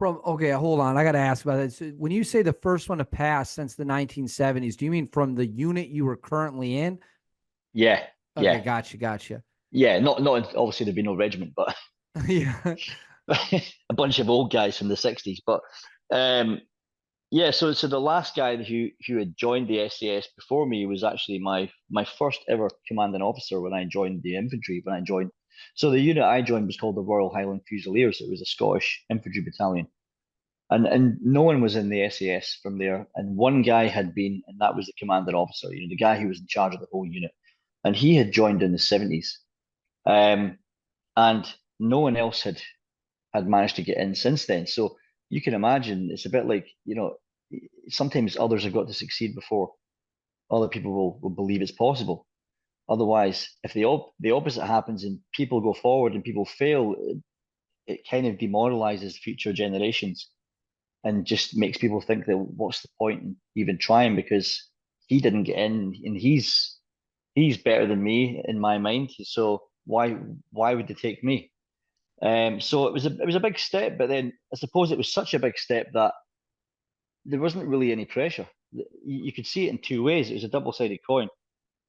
Okay, hold on. I got to ask about that. So when you say the first one to pass since the 1970s, do you mean from the unit you were currently in? Yeah, Okay, yeah, gotcha. yeah. Not obviously there'd be no regiment, but Yeah. a bunch of old guys from the 60s. But um, yeah, so the last guy who had joined the SAS before me was actually my first ever commanding officer when I joined the infantry. When I joined, so the unit I joined was called the Royal Highland Fusiliers. It was a Scottish infantry battalion, and no one was in the SAS from there. And one guy had been, and that was the commanding officer. You know, the guy who was in charge of the whole unit, and he had joined in the 70s. Um, and no one else had managed to get in since then. So you can imagine it's a bit like, sometimes others have got to succeed before other people will believe it's possible. Otherwise, if the opposite happens and people go forward and people fail, it kind of demoralizes future generations and just makes people think that what's the point in even trying because he didn't get in and he's better than me in my mind. So why would they take me? So it was a big step, but then I suppose it was such a big step that there wasn't really any pressure. You could see it in two ways. It was a double-sided coin.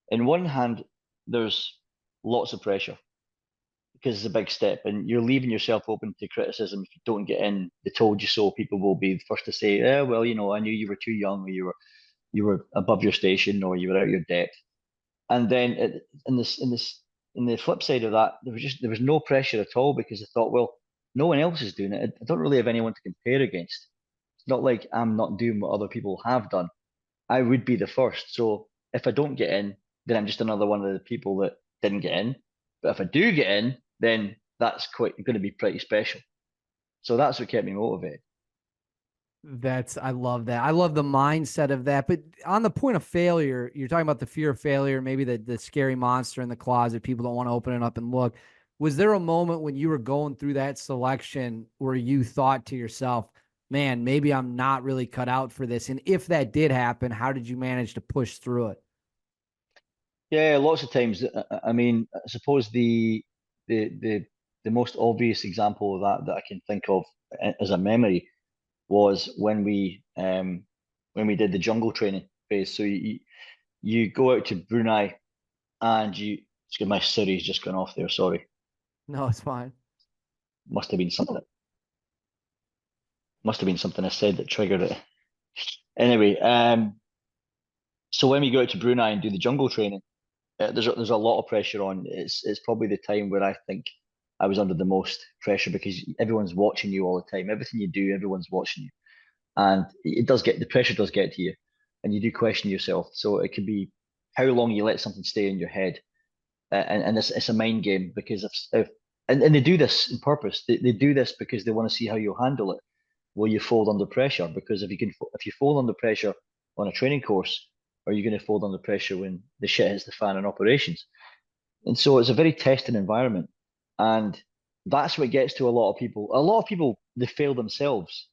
In one hand, there's lots of pressure because it's a big step, and you're leaving yourself open to criticism if you don't get in. The told you so. People will be the first to say, well, I knew you were too young, or you were above your station, or you were out of your depth." And then in the flip side of that, there was no pressure at all because I thought, well, no one else is doing it. I don't really have anyone to compare against. It's not like I'm not doing what other people have done. I would be the first. So if I don't get in, then I'm just another one of the people that didn't get in. But if I do get in, then that's quite going to be pretty special. So that's what kept me motivated. I love that. I love the mindset of that. But on the point of failure, you're talking about the fear of failure, maybe the scary monster in the closet. People don't want to open it up and look. Was there a moment when you were going through that selection where you thought to yourself, man, maybe I'm not really cut out for this? And if that did happen, how did you manage to push through it? Yeah, lots of times. I mean, I suppose the the the most obvious example of that I can think of as a memory was when we did the jungle training phase. So you go out to Brunei and excuse my Siri's just gone off there. Sorry, No, it's fine. must have been something. Must have been something I said that triggered it. Anyway, so when we go out to Brunei and do the jungle training, there's a lot of pressure on. It's probably the time where I think I was under the most pressure because everyone's watching you all the time. Everything you do, everyone's watching you, and the pressure does get to you, and you do question yourself. So it could be how long you let something stay in your head, and it's a mind game because if and they do this on purpose. They do this because they want to see how you handle it. Will you fold under pressure? Because if you fold under pressure on a training course, are you going to fold under pressure when the shit hits the fan in operations? And so it's a very testing environment. And that's what gets to a lot of people. A lot of people, they fail themselves.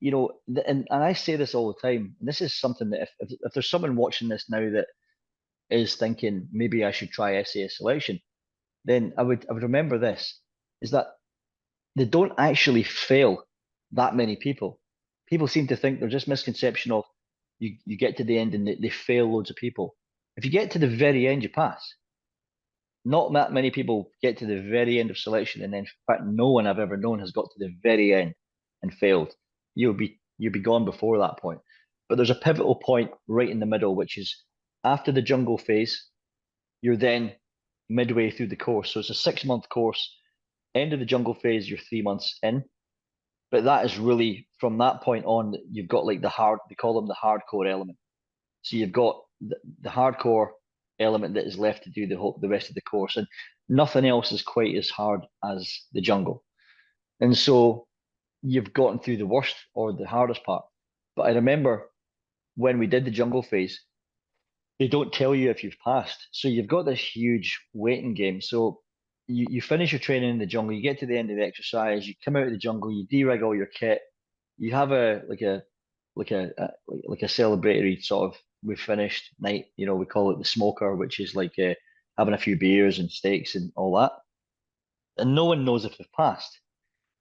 And I say this all the time. And this is something that if there's someone watching this now that is thinking maybe I should try SAS selection, then I would remember this is that they don't actually fail that many people. People seem to think there's just misconception of you get to the end and they fail loads of people. If you get to the very end, you pass. Not that many people get to the very end of selection, and then in fact, no one I've ever known has got to the very end and failed. You'll be gone before that point. But there's a pivotal point right in the middle, which is after the jungle phase, you're then midway through the course. So it's a 6 month course. End of the jungle phase, you're 3 months in. But that is really from that point on, you've got like they call them the hardcore element. So you've got the hardcore element that is left to do the rest of the course, and nothing else is quite as hard as the jungle. And so you've gotten through the worst or the hardest part. But I remember when we did the jungle phase, they don't tell you if you've passed. So you've got this huge waiting game. So you finish your training in the jungle, you get to the end of the exercise, you come out of the jungle, you de-rig all your kit, you have a celebratory sort of we've finished night. We call it the smoker, which is like having a few beers and steaks and all that. And no one knows if they've passed.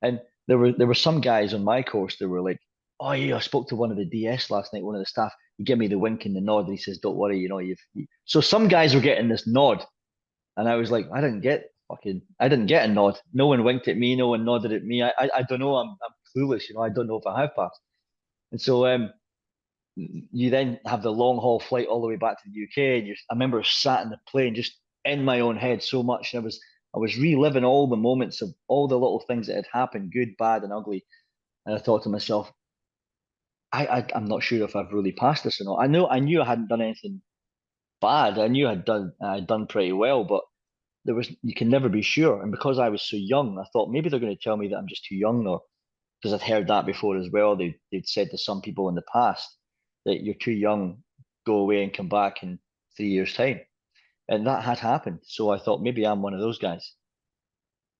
And there were some guys on my course that were like, "Oh yeah, I spoke to one of the DS last night, one of the staff. He gave me the wink and the nod, and he says, 'Don't worry, So some guys were getting this nod, and I was like, I didn't get a nod. No one winked at me, no one nodded at me. I don't know. I'm clueless, I don't know if I have passed. And so you then have the long haul flight all the way back to the UK, and I remember sat in the plane just in my own head so much, and I was reliving all the moments of all the little things that had happened, good, bad, and ugly. And I thought to myself, I'm not sure if I've really passed this or not. I knew I hadn't done anything bad. I knew I'd done pretty well, but you can never be sure. And because I was so young, I thought maybe they're going to tell me that I'm just too young, or because I've heard that before as well. They'd said to some people in the past that you're too young, go away and come back in 3 years' time. And that had happened. So I thought maybe I'm one of those guys.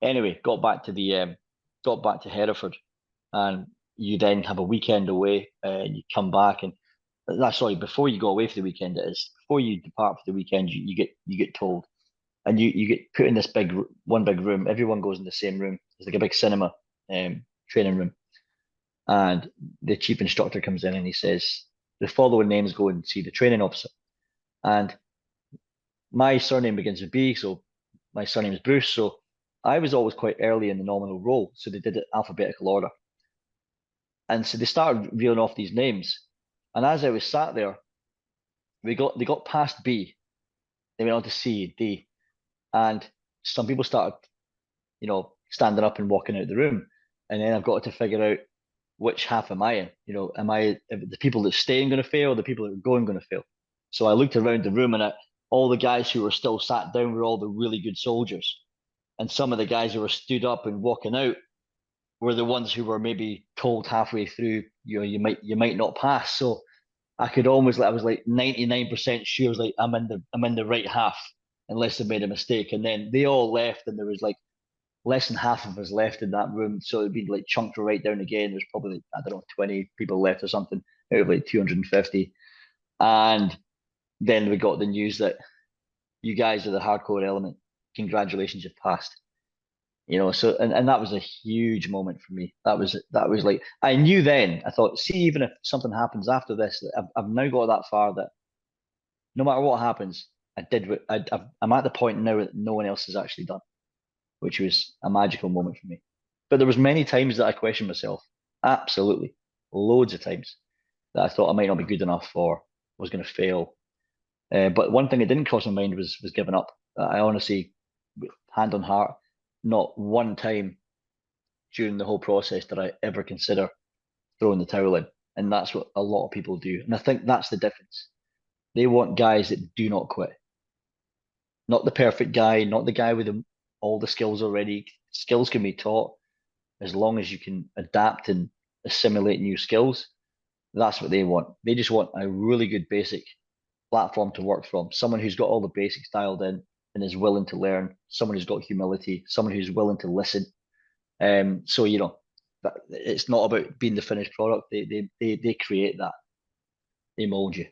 Anyway, got back to Hereford, and you then have a weekend away, and you come back, and that's sorry, before you go away for the weekend, it is before you depart for the weekend, you get told, and you get put in this one big room. Everyone goes in the same room. It's like a big cinema, training room, and the chief instructor comes in and he says the following names go and see the training officer, and my surname begins with B, so my surname is Bruce. So I was always quite early in the nominal roll, so they did it alphabetical order. And so they started reeling off these names. And as I was sat there, they got past B, they went on to C, D, and some people started, standing up and walking out the room. And then I've got to figure out which half am I in? Am I the people that staying going to fail, or the people that are going to fail? So I looked around the room, and all the guys who were still sat down were all the really good soldiers, and some of the guys who were stood up and walking out were the ones who were maybe told halfway through, you might not pass. So I was like 99% sure, I was like, I'm in the right half, unless I made a mistake. And then they all left, and there was like less than half of us left in that room. So it'd been like chunked right down again. There's probably, I don't know, 20 people left or something out of like 250. And then we got the news that you guys are the hardcore element. Congratulations, you've passed. So and that was a huge moment for me. That was like, I knew then. I thought, see, even if something happens after this, I've now got that far that no matter what happens, I did. I'm at the point now that no one else has actually done, which was a magical moment for me. But there was many times that I questioned myself. Absolutely, loads of times that I thought I might not be good enough, or was going to fail. But one thing that didn't cross my mind was giving up. I honestly, hand on heart, not one time during the whole process did I ever consider throwing the towel in. And that's what a lot of people do. And I think that's the difference. They want guys that do not quit. Not the perfect guy, not the guy with all the skills already. Skills can be taught as long as you can adapt and assimilate new skills. That's what they want. They just want a really good basic platform to work from. Someone who's got all the basics dialed in and is willing to learn. Someone who's got humility. Someone who's willing to listen. So it's not about being the finished product. They create that. They mold you.